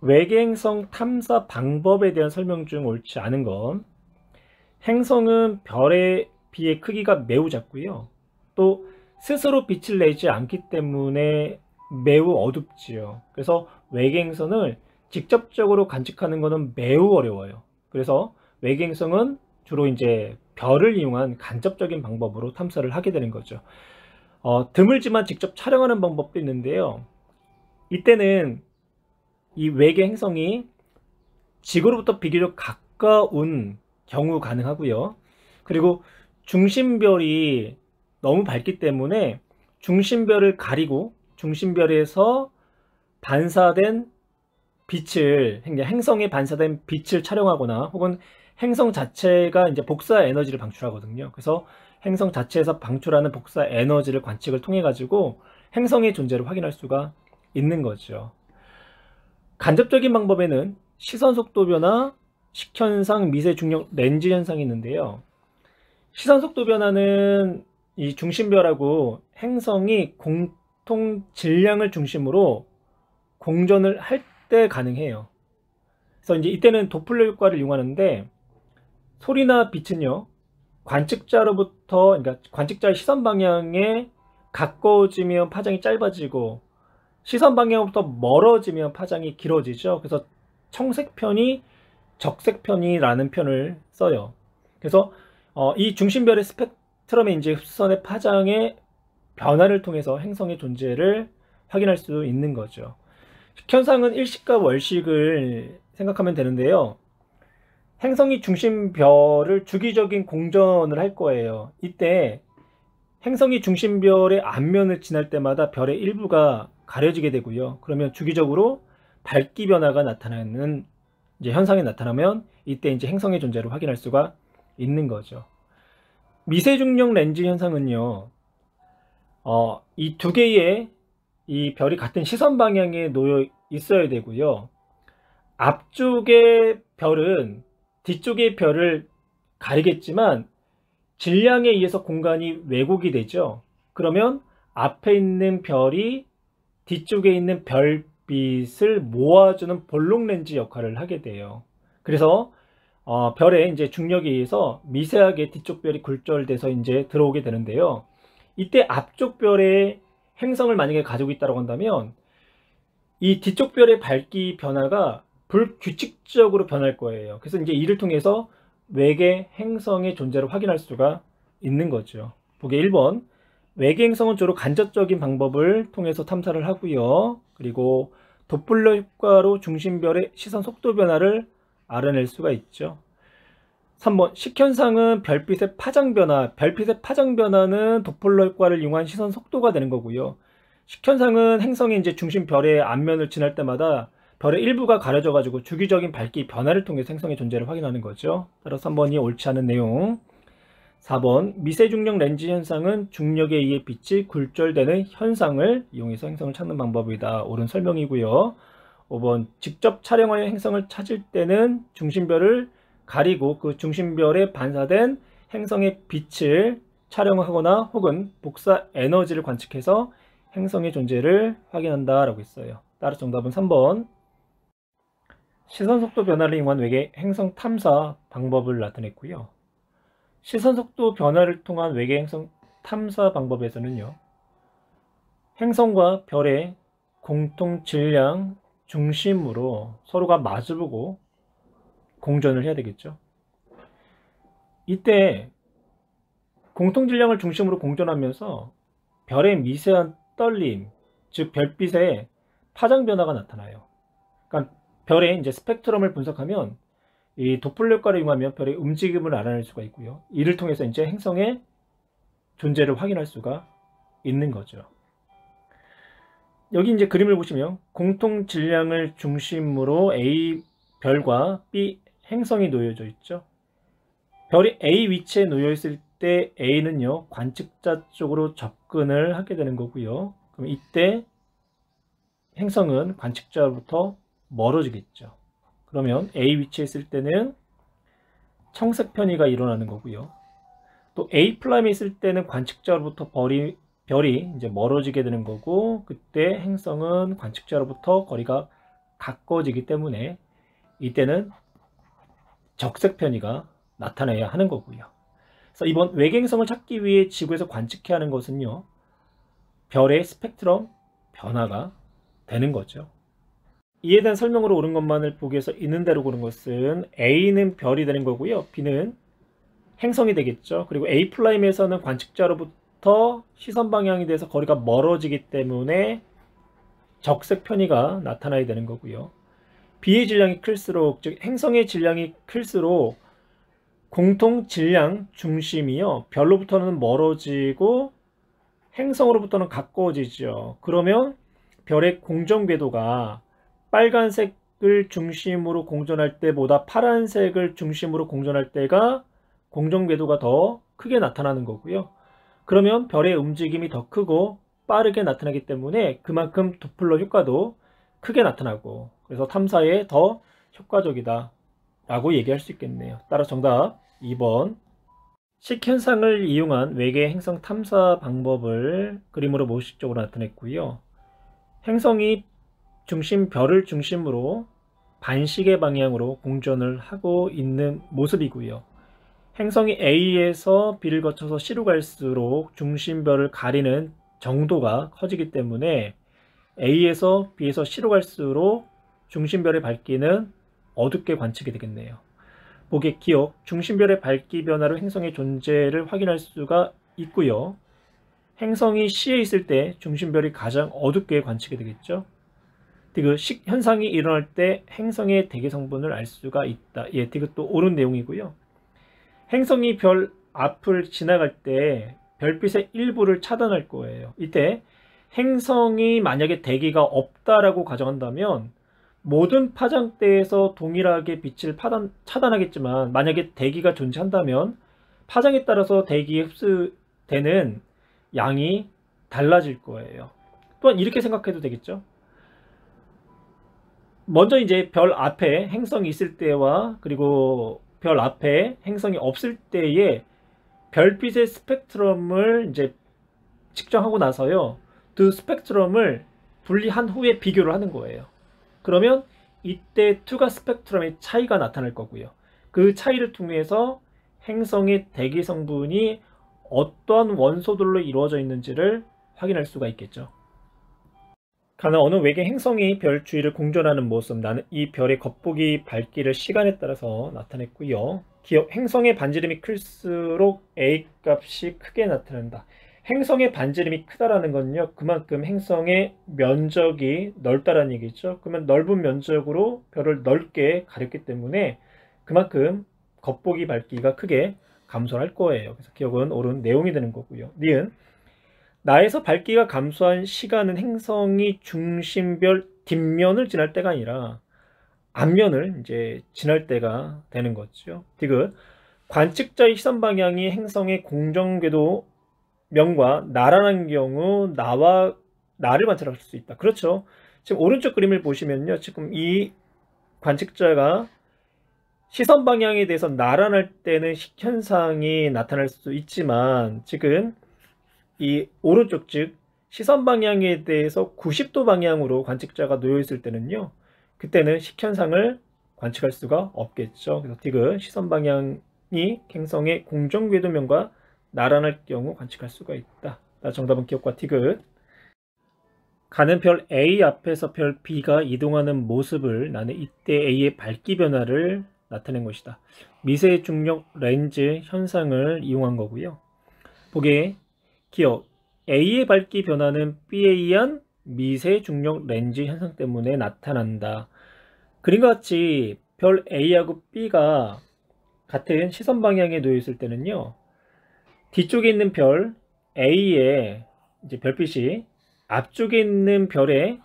외계행성 탐사 방법에 대한 설명 중 옳지 않은 건, 행성은 별에 비해 크기가 매우 작고요. 또 스스로 빛을 내지 않기 때문에 매우 어둡지요. 그래서 외계행성을 직접적으로 관측하는 것은 매우 어려워요. 그래서 외계행성은 주로 이제 별을 이용한 간접적인 방법으로 탐사를 하게 되는 거죠. 드물지만 직접 촬영하는 방법도 있는데요. 이때는 이 외계 행성이 지구로부터 비교적 가까운 경우 가능하고요. 그리고 중심별이 너무 밝기 때문에 중심별을 가리고 중심별에서 반사된 빛을, 행성에 반사된 빛을 촬영하거나, 혹은 행성 자체가 이제 복사 에너지를 방출하거든요. 그래서 행성 자체에서 방출하는 복사 에너지를 관측을 통해 가지고 행성의 존재를 확인할 수가 있는 거죠. 간접적인 방법에는 시선 속도 변화, 식현상, 미세 중력 렌즈 현상이 있는데요. 시선 속도 변화는 이 중심별하고 행성이 공통 질량을 중심으로 공전을 할 때 가능해요. 그래서 이제 이때는 도플러 효과를 이용하는데, 소리나 빛은요, 그러니까 관측자의 시선 방향에 가까워지면 파장이 짧아지고, 시선 방향으로부터 멀어지면 파장이 길어지죠. 그래서 청색편이 적색편이라는 편을 써요. 그래서 이 중심별의 스펙트럼의 이제 흡수선의 파장의 변화를 통해서 행성의 존재를 확인할 수 있는 거죠. 현상은 일식과 월식을 생각하면 되는데요. 행성이 중심별을 주기적인 공전을 할 거예요. 이때 행성이 중심별의 앞면을 지날 때마다 별의 일부가 가려지게 되고요. 그러면 주기적으로 밝기 변화가 나타나는 이제 현상이 나타나면 이때 이제 행성의 존재를 확인할 수가 있는 거죠. 미세중력 렌즈 현상은요, 이 두 개의 이 별이 같은 시선 방향에 놓여 있어야 되고요. 앞쪽의 별은 뒤쪽의 별을 가리겠지만 질량에 의해서 공간이 왜곡이 되죠. 그러면 앞에 있는 별이 뒤쪽에 있는 별빛을 모아주는 볼록 렌즈 역할을 하게 돼요. 그래서 별의 이제 중력에 의해서 미세하게 뒤쪽 별이 굴절돼서 이제 들어오게 되는데요. 이때 앞쪽 별의 행성을 만약에 가지고 있다고 한다면 이 뒤쪽 별의 밝기 변화가 불규칙적으로 변할 거예요. 그래서 이제 이를 통해서 외계 행성의 존재를 확인할 수가 있는 거죠. 보기 1번, 외계 행성은 주로 간접적인 방법을 통해서 탐사를 하고요. 그리고 도플러 효과로 중심별의 시선 속도 변화를 알아낼 수가 있죠. 3번, 식현상은 별빛의 파장 변화. 별빛의 파장 변화는 도플러 효과를 이용한 시선 속도가 되는 거고요. 식현상은 행성이 이제 중심 별의 앞면을 지날 때마다 별의 일부가 가려져 가지고 주기적인 밝기 변화를 통해서 행성의 존재를 확인하는 거죠. 따라서 3번이 옳지 않은 내용. 4번, 미세중력 렌즈 현상은 중력에 의해 빛이 굴절되는 현상을 이용해서 행성을 찾는 방법이다. 옳은 설명이고요. 5번, 직접 촬영하여 행성을 찾을 때는 중심별을 가리고 그 중심별에 반사된 행성의 빛을 촬영하거나 혹은 복사 에너지를 관측해서 행성의 존재를 확인한다 라고 했어요. 따라서 정답은 3번, 시선 속도 변화를 이용한 외계 행성 탐사 방법을 나타냈고요. 시선 속도 변화를 통한 외계 행성 탐사 방법에서는요, 행성과 별의 공통 질량 중심으로 서로가 마주보고 공전을 해야 되겠죠. 이때 공통 질량을 중심으로 공전하면서 별의 미세한 떨림, 즉 별빛의 파장 변화가 나타나요. 그러니까 별의 이제 스펙트럼을 분석하면 이 도플러 효과를 이용하면 별의 움직임을 알아낼 수가 있고요. 이를 통해서 이제 행성의 존재를 확인할 수가 있는 거죠. 여기 이제 그림을 보시면 공통 질량을 중심으로 A 별과 B 행성이 놓여져 있죠. 별이 A 위치에 놓여 있을 때 A는요, 관측자 쪽으로 접근을 하게 되는 거고요. 그럼 이때 행성은 관측자로부터 멀어지겠죠. 그러면 A 위치에 있을 때는 청색 편이가 일어나는 거고요. 또 A 플라임에 있을 때는 관측자로부터 별이 이제 멀어지게 되는 거고, 그때 행성은 관측자로부터 거리가 가까워지기 때문에 이때는 적색 편의가 나타나야 하는 거고요. 그래서 이번 외계행성을 찾기 위해 지구에서 관측해야 하는 것은요, 별의 스펙트럼 변화가 되는 거죠. 이에 대한 설명으로 옳은 것만을 보기 위해서 있는 대로 고른 것은 A는 별이 되는 거고요, B는 행성이 되겠죠. 그리고 A'에서는 관측자로부터 시선 방향에 대해서 거리가 멀어지기 때문에 적색 편의가 나타나야 되는 거고요. B의 질량이 클수록, 즉 행성의 질량이 클수록 공통 질량 중심이요, 별로부터는 멀어지고 행성으로부터는 가까워지죠. 그러면 별의 공전 궤도가 빨간색을 중심으로 공전할 때보다 파란색을 중심으로 공전할 때가 공전 궤도가 더 크게 나타나는 거고요. 그러면 별의 움직임이 더 크고 빠르게 나타나기 때문에 그만큼 도플러 효과도 크게 나타나고, 그래서 탐사에 더 효과적이다 라고 얘기할 수 있겠네요. 따라 정답 2번. 식현상을 이용한 외계 행성 탐사 방법을 그림으로 모식적으로 나타냈고요. 행성이 별을 중심으로 반시계 방향으로 공전을 하고 있는 모습이고요. 행성이 A에서 B를 거쳐서 C로 갈수록 중심별을 가리는 정도가 커지기 때문에 A에서 B에서 C로 갈수록 중심별의 밝기는 어둡게 관측이 되겠네요. 보기 기억, 중심별의 밝기 변화로 행성의 존재를 확인할 수가 있고요. 행성이 C에 있을 때 중심별이 가장 어둡게 관측이 되겠죠. 디귿, 현상이 일어날 때 행성의 대기 성분을 알 수가 있다. 예, 디귿도 옳은 내용이고요. 행성이 별 앞을 지나갈 때 별빛의 일부를 차단할 거예요. 이때 행성이 만약에 대기가 없다라고 가정한다면 모든 파장대에서 동일하게 빛을 차단하겠지만, 만약에 대기가 존재한다면 파장에 따라서 대기에 흡수되는 양이 달라질 거예요. 또한 이렇게 생각해도 되겠죠. 먼저 이제 별 앞에 행성이 있을 때와 그리고 별 앞에 행성이 없을 때의 별빛의 스펙트럼을 이제 측정하고 나서요, 두 스펙트럼을 분리한 후에 비교를 하는 거예요. 그러면 이때 투과 스펙트럼의 차이가 나타날 거고요. 그 차이를 통해서 행성의 대기 성분이 어떠한 원소들로 이루어져 있는지를 확인할 수가 있겠죠. 가나 어느 외계 행성이 별 주위를 공전하는 모습, 나는 이 별의 겉보기 밝기를 시간에 따라서 나타냈고요. 기억, 행성의 반지름이 클수록 A 값이 크게 나타난다. 행성의 반지름이 크다라는 건요, 그만큼 행성의 면적이 넓다라는 얘기죠. 그러면 넓은 면적으로 별을 넓게 가렸기 때문에 그만큼 겉보기 밝기가 크게 감소할 거예요. 그래서 기억은 옳은 내용이 되는 거고요. 니은, 나에서 밝기가 감소한 시간은 행성이 중심별 뒷면을 지날 때가 아니라 앞면을 이제 지날 때가 되는 거죠. 디귿, 관측자의 시선 방향이 행성의 공전궤도 면과 나란한 경우 나를 관찰할 수 있다. 그렇죠. 지금 오른쪽 그림을 보시면요, 지금 이 관측자가 시선 방향에 대해서 나란할 때는 식현상이 나타날 수 있지만, 지금 이 오른쪽, 즉 시선 방향에 대해서 90도 방향으로 관측자가 놓여 있을 때는요, 그때는 식현상을 관측할 수가 없겠죠. 그래서 디귿, 시선 방향이 행성의 공전궤도면과 나란할 경우 관측할 수가 있다. 정답은 기억과 디귿. 가는 별 A 앞에서 별 B가 이동하는 모습을 나는 이때 A의 밝기 변화를 나타낸 것이다. 미세 중력 렌즈 현상을 이용한 거고요. 보기 기억, A의 밝기 변화는 B에 의한 미세 중력 렌즈 현상 때문에 나타난다. 그림과 같이 별 A하고 B가 같은 시선 방향에 놓여 있을 때는요, 뒤쪽에 있는 별 A의 이제 별빛이 앞쪽에 있는 별의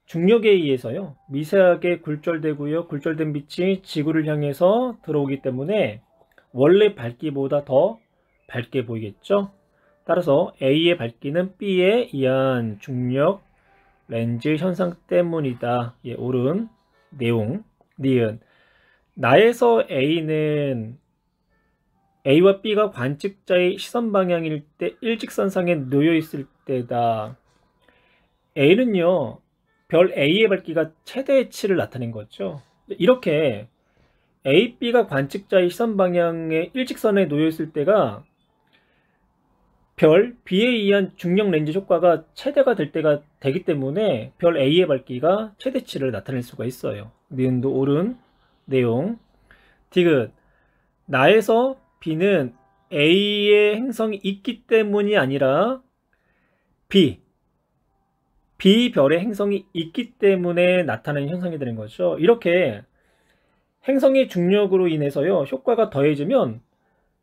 중력에 의해서요, 미세하게 굴절되고요, 굴절된 빛이 지구를 향해서 들어오기 때문에 원래 밝기보다 더 밝게 보이겠죠. 따라서 A의 밝기는 B에 의한 중력 렌즈 현상 때문이다. 예, 옳은 내용. 니은, 나에서 A와 B가 관측자의 시선 방향일 때 일직선상에 놓여 있을 때다. A는요, 별 A의 밝기가 최대치를 나타낸 거죠. 이렇게 A, B가 관측자의 시선 방향의 일직선에 놓여 있을 때가 별 B에 의한 중력 렌즈 효과가 최대가 될 때가 되기 때문에 별 A의 밝기가 최대치를 나타낼 수가 있어요. 니은도 옳은 내용. 디귿, 나에서 B는 A의 행성이 있기 때문이 아니라 B 별의 행성이 있기 때문에 나타나는 현상이 되는 거죠. 이렇게 행성의 중력으로 인해서요, 효과가 더해지면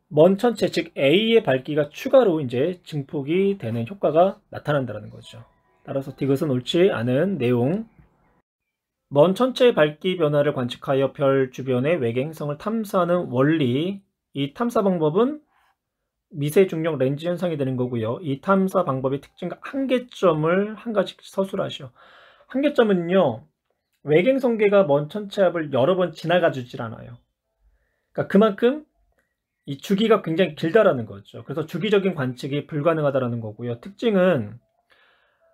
먼 천체, 즉 A의 밝기가 추가로 이제 증폭이 되는 효과가 나타난다는 거죠. 따라서 디귿은 옳지 않은 내용. 먼 천체의 밝기 변화를 관측하여 별 주변의 외계 행성을 탐사하는 원리, 이 탐사 방법은 미세 중력 렌즈 현상이 되는 거고요. 이 탐사 방법의 특징과 한계점을 한 가지씩 서술하시오. 한계점은요, 외계 행성계가 먼 천체 앞을 여러 번 지나가 주질 않아요. 그러니까 그만큼 이 주기가 굉장히 길다라는 거죠. 그래서 주기적인 관측이 불가능하다라는 거고요. 특징은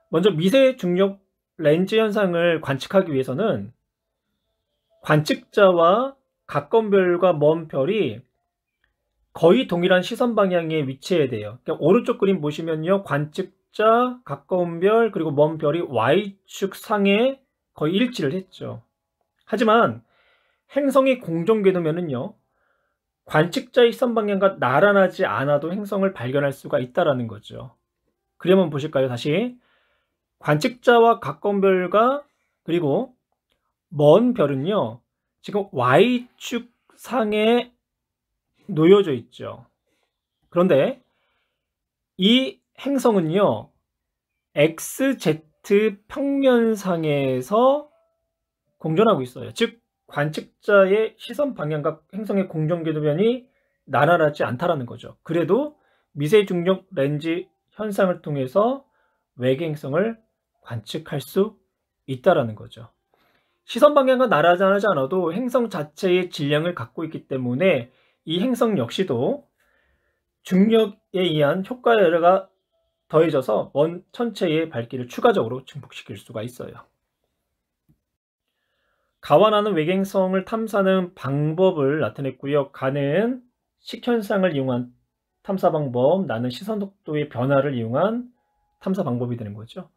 먼저 미세 중력 렌즈 현상을 관측하기 위해서는 관측자와 가까운 별과 먼 별이 거의 동일한 시선 방향에 위치해야 돼요. 그러니까 오른쪽 그림 보시면요, 관측자, 가까운 별, 그리고 먼 별이 Y축 상에 거의 일치를 했죠. 하지만 행성이 공정 궤도면은요, 관측자의 시선 방향과 나란하지 않아도 행성을 발견할 수가 있다라는 거죠. 그림 한번 보실까요? 다시 관측자와 가까운 별과 그리고 먼 별은요, 지금 Y축 상에 놓여져 있죠. 그런데 이 행성은요, XZ 평면상에서 공전하고 있어요. 즉 관측자의 시선 방향과 행성의 공전 궤도면이 나란하지 않다라는 거죠. 그래도 미세 중력 렌즈 현상을 통해서 외계 행성을 관측할 수 있다라는 거죠. 시선 방향과 나란하지 않아도 행성 자체의 질량을 갖고 있기 때문에 이 행성 역시도 중력에 의한 효과가 더해져서 먼 천체의 밝기를 추가적으로 증폭시킬 수가 있어요. 가와 나는 외계 행성을 탐사하는 방법을 나타냈고요. 가는 식현상을 이용한 탐사 방법, 나는 시선 속도의 변화를 이용한 탐사 방법이 되는 거죠.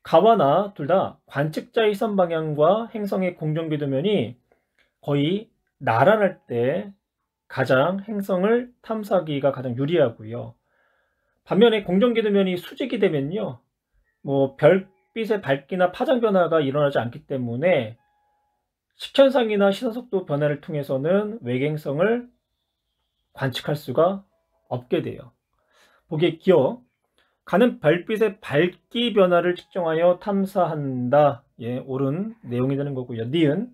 가와 나 둘 다 관측자의 시선 방향과 행성의 공전 궤도면이 거의 나란할 때 가장 행성을 탐사하기가 가장 유리하고요. 반면에 공전 궤도면이 수직이 되면요, 별빛의 밝기나 파장 변화가 일어나지 않기 때문에 식현상이나 시선속도 변화를 통해서는 외계 행성을 관측할 수가 없게 돼요. 보기에 기어, 가는 별빛의 밝기 변화를 측정하여 탐사한다. 예, 옳은 내용이 되는 거고요. 니은,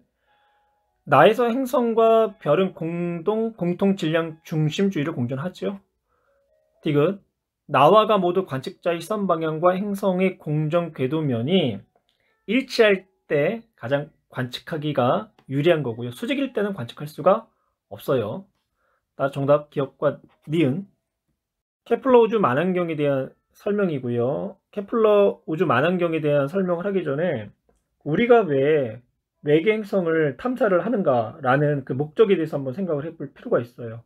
나에서 행성과 별은 공통 질량 중심주의를 공존하죠. 디귿, 나와가 모두 관측자의 시선 방향과 행성의 공전 궤도면이 일치할 때 가장 관측하기가 유리한 거고요. 수직일 때는 관측할 수가 없어요. 정답 기억과 니은. 케플러 우주 만환경에 대한 설명이고요. 케플러 우주 만환경에 대한 설명을 하기 전에 우리가 왜 외계 행성을 탐사를 하는가라는 그 목적에 대해서 한번 생각을 해볼 필요가 있어요.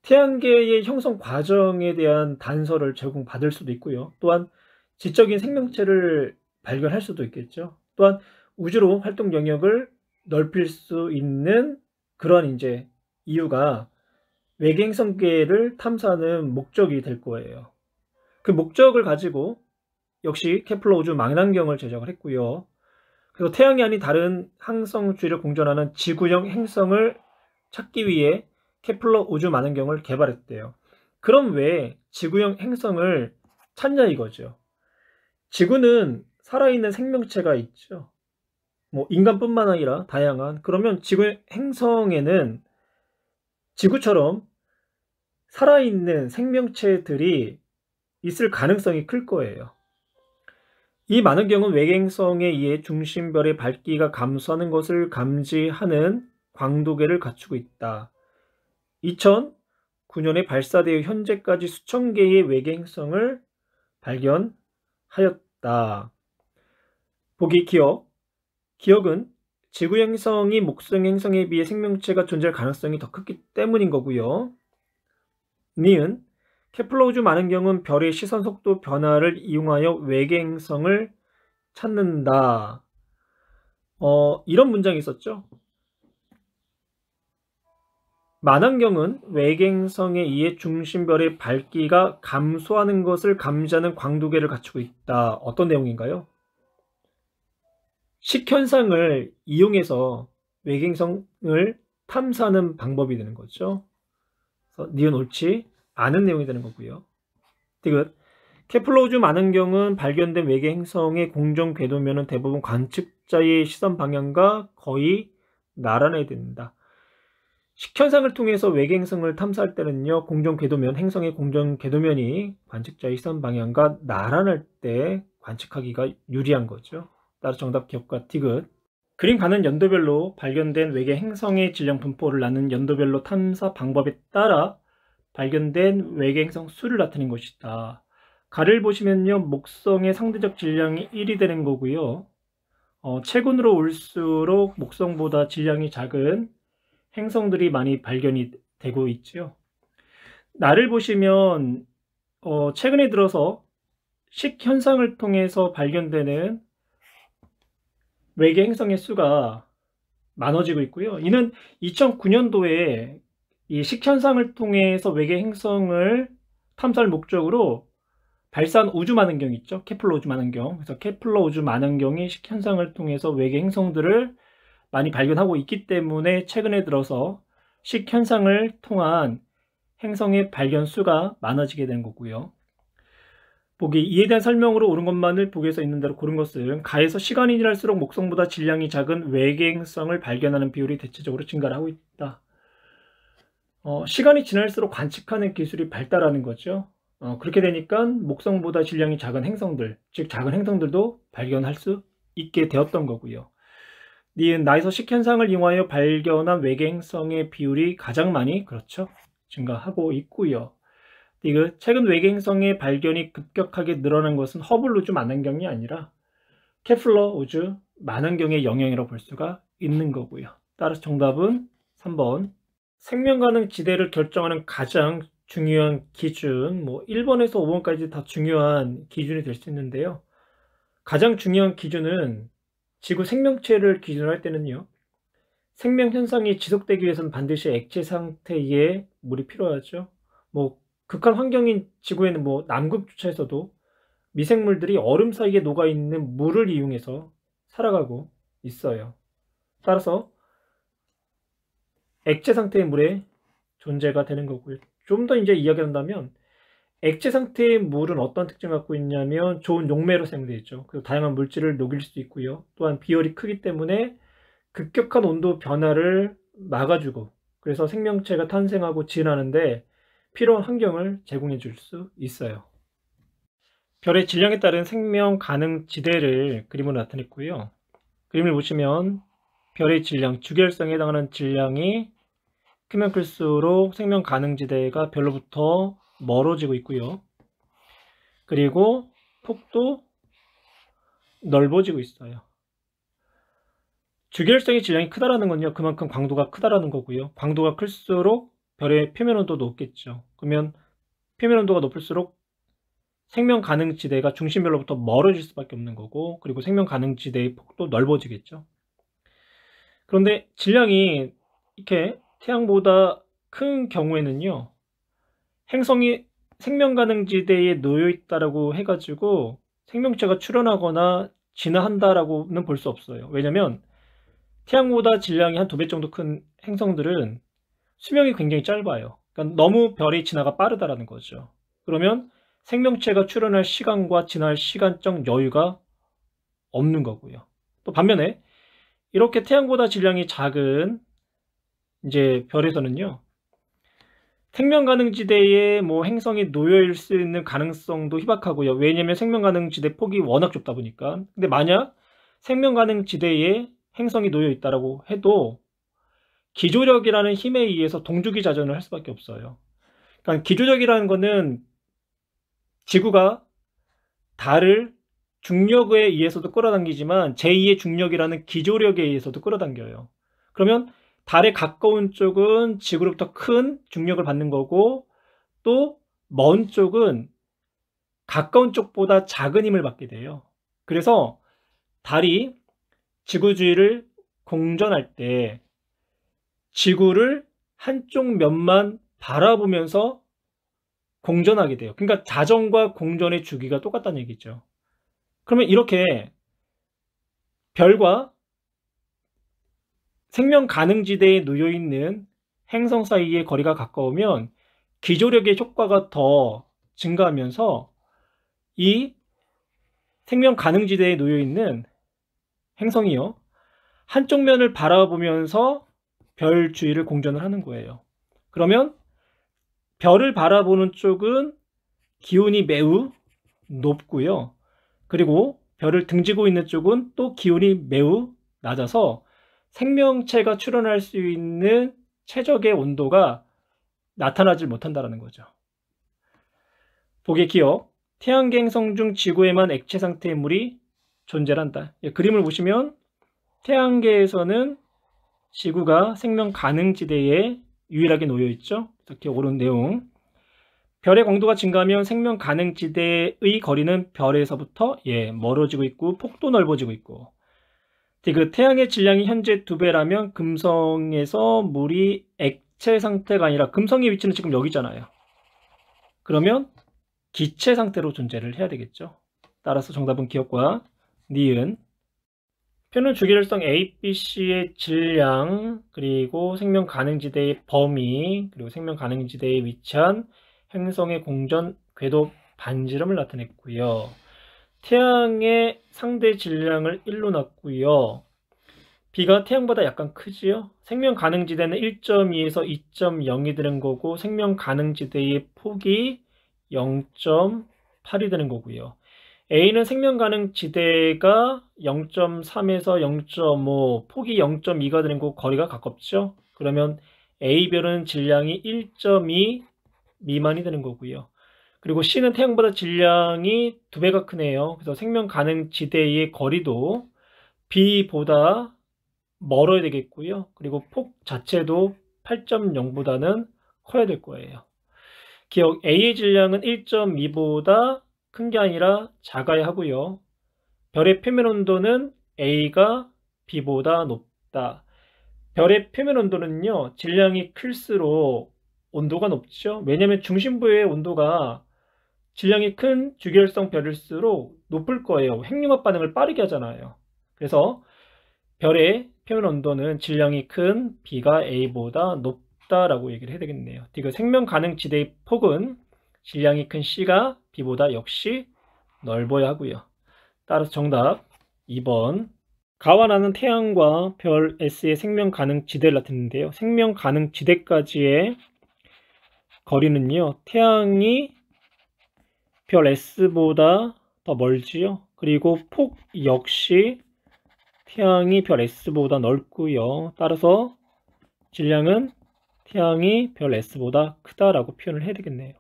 태양계의 형성 과정에 대한 단서를 제공받을 수도 있고요. 또한 지적인 생명체를 발견할 수도 있겠죠. 또한 우주로 활동 영역을 넓힐 수 있는 그런 이제 이유가 외계 행성계를 탐사하는 목적이 될 거예요. 그 목적을 가지고 역시 케플러 우주 망원경을 제작을 했고요. 그리고 태양이 아닌 다른 항성 주위를 공전하는 지구형 행성을 찾기 위해 케플러 우주 망원경을 개발했대요. 그럼 왜 지구형 행성을 찾냐 이거죠. 지구는 살아있는 생명체가 있죠. 인간뿐만 아니라 다양한, 그러면 지구 행성에는 지구처럼 살아있는 생명체들이 있을 가능성이 클 거예요. 이 망원경은 외계 행성에 의해 중심별의 밝기가 감소하는 것을 감지하는 광도계를 갖추고 있다. 2009년에 발사되어 현재까지 수천 개의 외계 행성을 발견하였다. 보기 기억. 기억은 지구 행성이 목성 행성에 비해 생명체가 존재할 가능성이 더 크기 때문인 거고요. 니은 케플러 우주 망원경은 별의 시선 속도 변화를 이용하여 외계 행성을 찾는다. 이런 문장이 있었죠. 망원경은 외계 행성에 의해 중심별의 밝기가 감소하는 것을 감지하는 광두개를 갖추고 있다. 어떤 내용인가요? 식현상을 이용해서 외계 행성을 탐사하는 방법이 되는 거죠. 그래서 니은 옳지 않은 내용이 되는 거고요. 디귿 케플러 우주 망원경은 발견된 외계 행성의 공정 궤도면은 대부분 관측자의 시선 방향과 거의 나란해야 된다. 식현상을 통해서 외계 행성을 탐사할 때는요, 공정 궤도면, 행성의 공정 궤도면이 관측자의 시선 방향과 나란할 때 관측하기가 유리한 거죠. 따라서 정답 기억과 디귿. 그림 가는 연도별로 발견된 외계 행성의 질량 분포를 나눈 연도별로 탐사 방법에 따라 발견된 외계 행성 수를 나타낸 것이다. 가를 보시면요, 목성의 상대적 질량이 1이 되는 거고요. 최근으로 올수록 목성보다 질량이 작은 행성들이 많이 발견이 되고 있죠. 나를 보시면 최근에 들어서 식현상을 통해서 발견되는 외계 행성의 수가 많아지고 있고요. 이는 2009년도에 이 식현상을 통해서 외계 행성을 탐사할 목적으로 발사한 우주 망원경 있죠. 케플러 우주 망원경. 그래서 케플러 우주 망원경이 식현상을 통해서 외계 행성들을 많이 발견하고 있기 때문에 최근에 들어서 식현상을 통한 행성의 발견 수가 많아지게 된 거고요. 보기 이에 대한 설명으로 옳은 것만을 보기에서 있는 대로 고른 것은 가에서 시간이 지날수록 목성보다 질량이 작은 외계 행성을 발견하는 비율이 대체적으로 증가를 하고 있다. 시간이 지날수록 관측하는 기술이 발달하는 거죠. 그렇게 되니까 목성보다 질량이 작은 행성들, 즉 작은 행성들도 발견할 수 있게 되었던 거고요. 니은 나에서 식현상을 이용하여 발견한 외계 행성의 비율이 가장 많이 그렇죠, 증가하고 있고요. 디귿 최근 외계 행성의 발견이 급격하게 늘어난 것은 허블 우주 망원경이 아니라 케플러 우주 망원경의 영향이라고 볼 수가 있는 거고요. 따라서 정답은 3번. 생명 가능 지대를 결정하는 가장 중요한 기준, 1번에서 5번까지 다 중요한 기준이 될 수 있는데요. 가장 중요한 기준은 지구 생명체를 기준으로 할 때는요, 생명 현상이 지속되기 위해서는 반드시 액체 상태의 물이 필요하죠. 극한 환경인 지구에는 남극주차에서도 미생물들이 얼음 사이에 녹아있는 물을 이용해서 살아가고 있어요. 따라서 액체 상태의 물의 존재가 되는 거고요. 좀 더 이제 이야기한다면 액체 상태의 물은 어떤 특징을 갖고 있냐면 좋은 용매로 사용되어 있죠. 그리고 다양한 물질을 녹일 수 있고요. 또한 비열이 크기 때문에 급격한 온도 변화를 막아주고, 그래서 생명체가 탄생하고 진화하는데 필요한 환경을 제공해 줄 수 있어요. 별의 질량에 따른 생명 가능 지대를 그림으로 나타냈고요. 그림을 보시면 별의 질량, 주결성에 해당하는 질량이 크면 클수록 생명 가능 지대가 별로부터 멀어지고 있고요. 그리고 폭도 넓어지고 있어요. 주결성의 질량이 크다라는 건요, 그만큼 광도가 크다라는 거고요. 광도가 클수록 별의 표면 온도도 높겠죠. 그러면 표면 온도가 높을수록 생명 가능 지대가 중심별로부터 멀어질 수밖에 없는 거고, 그리고 생명 가능 지대의 폭도 넓어지겠죠. 그런데 질량이 이렇게 태양보다 큰 경우에는요, 행성이 생명 가능 지대에 놓여 있다라고 해가지고 생명체가 출현하거나 진화한다라고는 볼 수 없어요. 왜냐면 태양보다 질량이 한 2배 정도 큰 행성들은 수명이 굉장히 짧아요. 그러니까 너무 별의 진화가 빠르다라는 거죠. 그러면 생명체가 출현할 시간과 진화할 시간적 여유가 없는 거고요. 또 반면에 이렇게 태양보다 질량이 작은 이제 별에서는요, 생명 가능 지대에 행성이 놓여 있을 수 있는 가능성도 희박하고요. 왜냐면 생명 가능 지대 폭이 워낙 좁다 보니까. 근데 만약 생명 가능 지대에 행성이 놓여 있다라고 해도 기조력이라는 힘에 의해서 동주기 자전을 할 수밖에 없어요. 그러니까 기조력이라는 거는 지구가 달을 중력에 의해서도 끌어당기지만 제2의 중력이라는 기조력에 의해서도 끌어당겨요. 그러면 달에 가까운 쪽은 지구로부터 큰 중력을 받는 거고, 또 먼 쪽은 가까운 쪽보다 작은 힘을 받게 돼요. 그래서 달이 지구 주위를 공전할 때 지구를 한쪽 면만 바라보면서 공전하게 돼요. 그러니까 자전과 공전의 주기가 똑같다는 얘기죠. 그러면 이렇게 별과 생명 가능지대에 놓여 있는 행성 사이의 거리가 가까우면 기조력의 효과가 더 증가하면서 이 생명 가능지대에 놓여 있는 행성이요, 한쪽 면을 바라보면서 별 주위를 공전을 하는 거예요. 그러면 별을 바라보는 쪽은 기온이 매우 높고요. 그리고 별을 등지고 있는 쪽은 또 기온이 매우 낮아서 생명체가 출현할 수 있는 최적의 온도가 나타나질 못한다는 거죠. 보기 기억. 태양계 행성 중 지구에만 액체 상태의 물이 존재한다. 그림을 보시면 태양계에서는 지구가 생명 가능지대에 유일하게 놓여 있죠. 이렇게 오른 내용. 별의 광도가 증가하면 생명 가능지대의 거리는 별에서부터 멀어지고 있고 폭도 넓어지고 있고, 그 태양의 질량이 현재 2배라면 금성에서 물이 액체 상태가 아니라, 금성의 위치는 지금 여기잖아요. 그러면 기체 상태로 존재를 해야 되겠죠. 따라서 정답은 기억과 니은. 표는 주기율성 A, B, C의 질량, 그리고 생명 가능지대의 범위, 그리고 생명 가능지대에 위치한 행성의 공전 궤도 반지름을 나타냈고요. 태양의 상대 질량을 1로 놨고요. B가 태양보다 약간 크지요. 생명 가능지대는 1.2에서 2.0이 되는 거고, 생명 가능지대의 폭이 0.8이 되는 거고요. A는 생명 가능지대가 0.3에서 0.5, 폭이 0.2가 되는 거고 거리가 가깝죠. 그러면 A별은 질량이 1.2 미만이 되는 거고요. 그리고 C는 태양보다 질량이 2배가 크네요. 그래서 생명 가능지대의 거리도 B보다 멀어야 되겠고요. 그리고 폭 자체도 8.0보다는 커야 될 거예요. 기억, A의 질량은 1.2보다 큰 게 아니라 작아야 하고요. 별의 표면 온도는 A가 B보다 높다. 별의 표면 온도는요, 질량이 클수록 온도가 높죠. 왜냐하면 중심부의 온도가 질량이 큰 주기율성 별일수록 높을 거예요. 핵융합 반응을 빠르게 하잖아요. 그래서 별의 표면 온도는 질량이 큰 B가 A보다 높다라고 얘기를 해야 되겠네요. 그 생명 가능 지대의 폭은 질량이 큰 C가 B보다 역시 넓어야 하고요. 따라서 정답 2번. 가와 나는 태양과 별 S의 생명 가능 지대를 나타냈는데요. 생명 가능 지대까지의 거리는요, 태양이 별 S보다 더 멀지요. 그리고 폭 역시 태양이 별 S보다 넓고요. 따라서 질량은 태양이 별 S보다 크다라고 표현을 해야 되겠네요.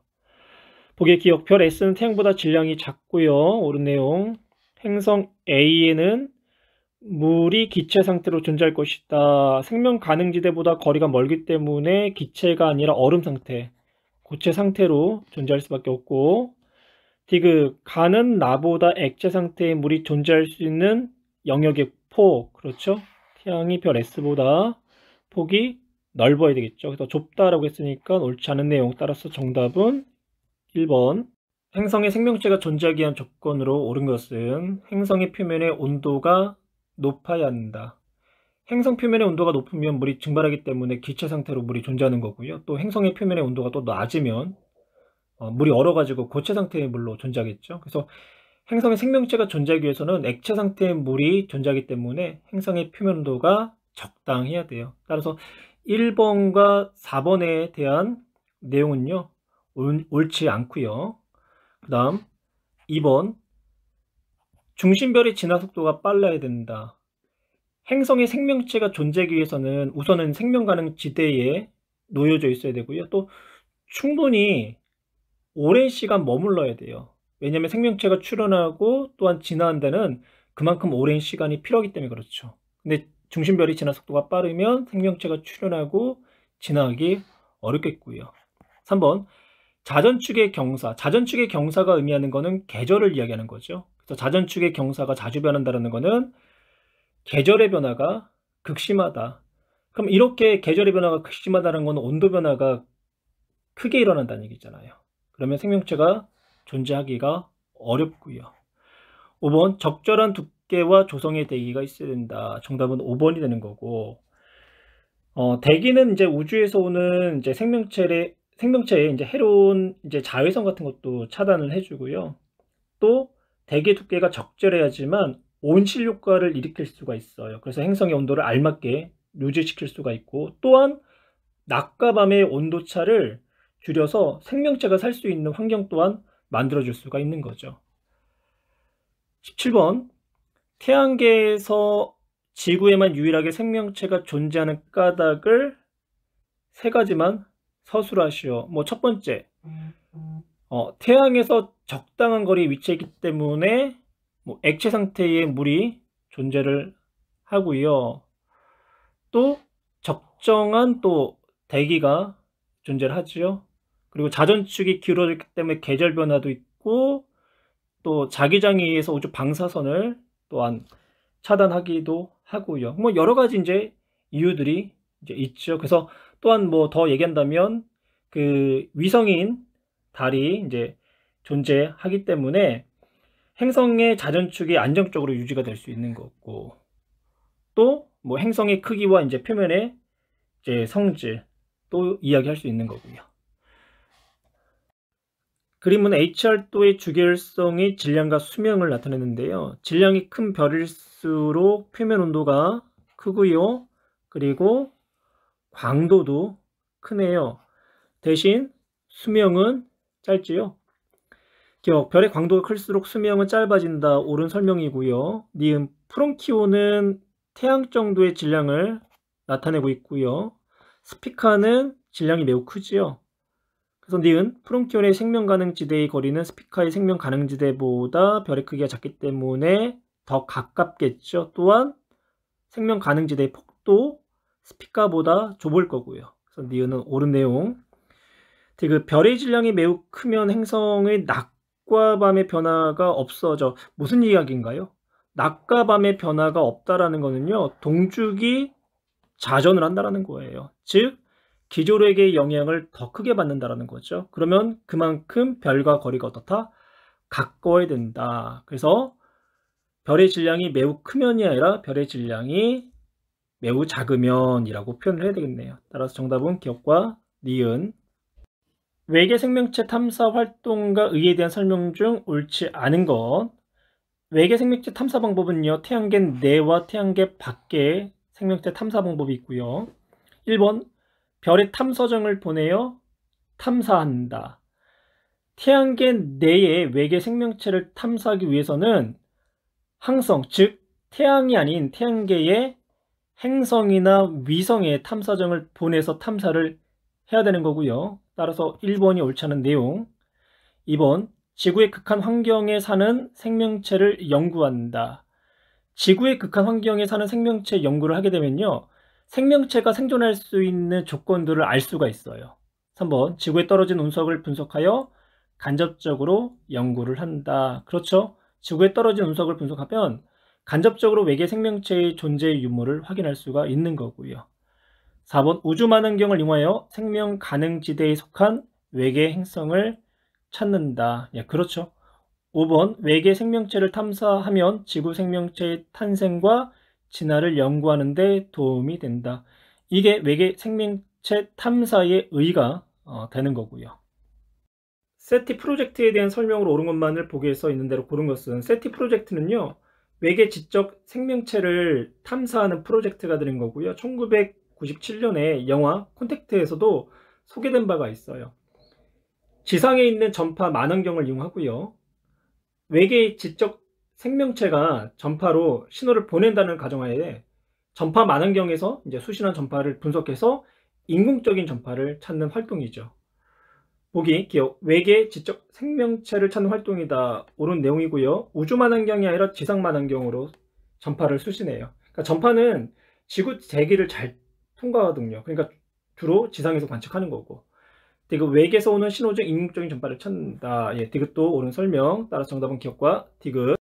보기의 기억, 별 S는 태양보다 질량이 작고요. 옳은 내용. 행성 A에는 물이 기체 상태로 존재할 것이다. 생명 가능지대보다 거리가 멀기 때문에 기체가 아니라 얼음 상태, 고체 상태로 존재할 수밖에 없고, 디귿, 가는 나보다 액체 상태의 물이 존재할 수 있는 영역의 폭, 그렇죠? 태양이 별 S보다 폭이 넓어야 되겠죠. 그래서 좁다라고 했으니까 옳지 않은 내용. 따라서 정답은 1번. 행성에 생명체가 존재하기 위한 조건으로 옳은 것은 행성의 표면의 온도가 높아야 한다. 행성 표면의 온도가 높으면 물이 증발하기 때문에 기체 상태로 물이 존재하는 거고요. 또 행성의 표면의 온도가 또 낮으면 물이 얼어가지고 고체 상태의 물로 존재하겠죠. 그래서 행성의 생명체가 존재하기 위해서는 액체 상태의 물이 존재하기 때문에 행성의 표면 온도가 적당해야 돼요. 따라서 1번과 4번에 대한 내용은요, 옳지 않고요. 그 다음 2번, 중심별의 진화 속도가 빨라야 된다. 행성의 생명체가 존재하기 위해서는 우선은 생명 가능 지대에 놓여져 있어야 되고요. 또 충분히 오랜 시간 머물러야 돼요. 왜냐하면 생명체가 출현하고 또한 진화한 데는 그만큼 오랜 시간이 필요하기 때문에 그렇죠. 근데 중심별이 진화 속도가 빠르면 생명체가 출현하고 진화하기 어렵겠고요. 3번 자전축의 경사. 자전축의 경사가 의미하는 것은 계절을 이야기하는 거죠. 그래서 자전축의 경사가 자주 변한다는 것은 계절의 변화가 극심하다. 그럼 이렇게 계절의 변화가 극심하다는 건 온도 변화가 크게 일어난다는 얘기잖아요. 그러면 생명체가 존재하기가 어렵고요. 5번 적절한 두께와 조성의 대기가 있어야 된다. 정답은 5번이 되는 거고, 대기는 이제 우주에서 오는 이제 생명체의 이제 해로운 이제 자외선 같은 것도 차단을 해주고요. 또 대기 두께가 적절해야지만 온실 효과를 일으킬 수가 있어요. 그래서 행성의 온도를 알맞게 유지시킬 수가 있고, 또한 낮과 밤의 온도차를 줄여서 생명체가 살 수 있는 환경 또한 만들어줄 수가 있는 거죠. 17번 태양계에서 지구에만 유일하게 생명체가 존재하는 까닭을 세 가지만 서술하시오. 뭐 첫 번째, 태양에서 적당한 거리에 위치해 있기 때문에 뭐 액체 상태의 물이 존재를 하고요. 또 적정한 또 대기가 존재를 하지요. 그리고 자전축이 기울어졌기 때문에 계절 변화도 있고, 또 자기장에 의해서 우주 방사선을 또한 차단하기도 하고요. 뭐 여러 가지 이제 이유들이 이제 있죠. 그래서 또한 뭐 더 얘기한다면 그 위성인 달이 이제 존재하기 때문에 행성의 자전축이 안정적으로 유지가 될 수 있는 거고, 또 뭐 행성의 크기와 이제 표면의 이제 성질 또 이야기할 수 있는 거고요. 그림은 H활도의 주계율성이 질량과 수명을 나타내는데요. 질량이 큰 별일수록 표면 온도가 크고요. 그리고 광도도 크네요. 대신 수명은 짧지요. 기억, 별의 광도가 클수록 수명은 짧아진다. 옳은 설명이고요. 니은, 프론키오는 태양 정도의 질량을 나타내고 있고요. 스피카는 질량이 매우 크지요. 그래서 니은, 프론키온의 생명 가능지대의 거리는 스피카의 생명 가능지대보다 별의 크기가 작기 때문에 더 가깝겠죠. 또한 생명 가능지대의 폭도 스피카보다 좁을 거고요. 그래서 니은은 옳은 내용. 그 별의 질량이 매우 크면 행성의 낮과 밤의 변화가 없어져. 무슨 이야기인가요? 낮과 밤의 변화가 없다라는 거는요, 동축이 자전을 한다라는 거예요. 즉 기조력의 영향을 더 크게 받는다라는 거죠. 그러면 그만큼 별과 거리가 어떻다? 가까워야 된다. 그래서 별의 질량이 매우 크면이 아니라 별의 질량이 매우 작으면이라고 표현을 해야 되겠네요. 따라서 정답은 기억과 니은. 외계 생명체 탐사 활동과 의에 대한 설명 중 옳지 않은 것. 외계 생명체 탐사 방법은요, 태양계 내와 태양계 밖에 생명체 탐사 방법이 있고요. 1번 별의 탐서정을 보내어 탐사한다. 태양계 내의 외계 생명체를 탐사하기 위해서는 항성, 즉 태양이 아닌 태양계의 행성이나 위성의 탐사정을 보내서 탐사를 해야 되는 거고요. 따라서 1번이 옳지 않은 내용. 2번 지구의 극한 환경에 사는 생명체를 연구한다. 지구의 극한 환경에 사는 생명체 연구를 하게 되면요, 생명체가 생존할 수 있는 조건들을 알 수가 있어요. 3번 지구에 떨어진 운석을 분석하여 간접적으로 연구를 한다. 그렇죠. 지구에 떨어진 운석을 분석하면 간접적으로 외계 생명체의 존재의 유무를 확인할 수가 있는 거고요. 4번 우주만원경을 이용하여 생명 가능지대에 속한 외계 행성을 찾는다. 예, 그렇죠. 5번 외계 생명체를 탐사하면 지구 생명체의 탄생과 진화를 연구하는 데 도움이 된다. 이게 외계 생명체 탐사의 의의가 되는 거고요. 세티 프로젝트에 대한 설명으로 옳은 것만을 보기에서 있는 대로 고른 것은, 세티 프로젝트는요, 외계 지적 생명체를 탐사하는 프로젝트가 되는 거고요. 1997년에 영화 콘택트에서도 소개된 바가 있어요. 지상에 있는 전파 만원경을 이용하고요, 외계 지적 생명체가 전파로 신호를 보낸다는 가정하에 전파 만원경에서 이제 수신한 전파를 분석해서 인공적인 전파를 찾는 활동이죠. 보기 기억 외계 지적 생명체를 찾는 활동이다. 옳은 내용이고요. 우주만 환경이 아니라 지상만 환경으로 전파를 수신해요. 그러니까 전파는 지구 대기를 잘 통과하거든요. 그러니까 주로 지상에서 관측하는 거고. 디귿 외계에서 오는 신호 중 인공적인 전파를 찾는다. 예, 디귿도 옳은 설명. 따라서 정답은 기억과 디귿.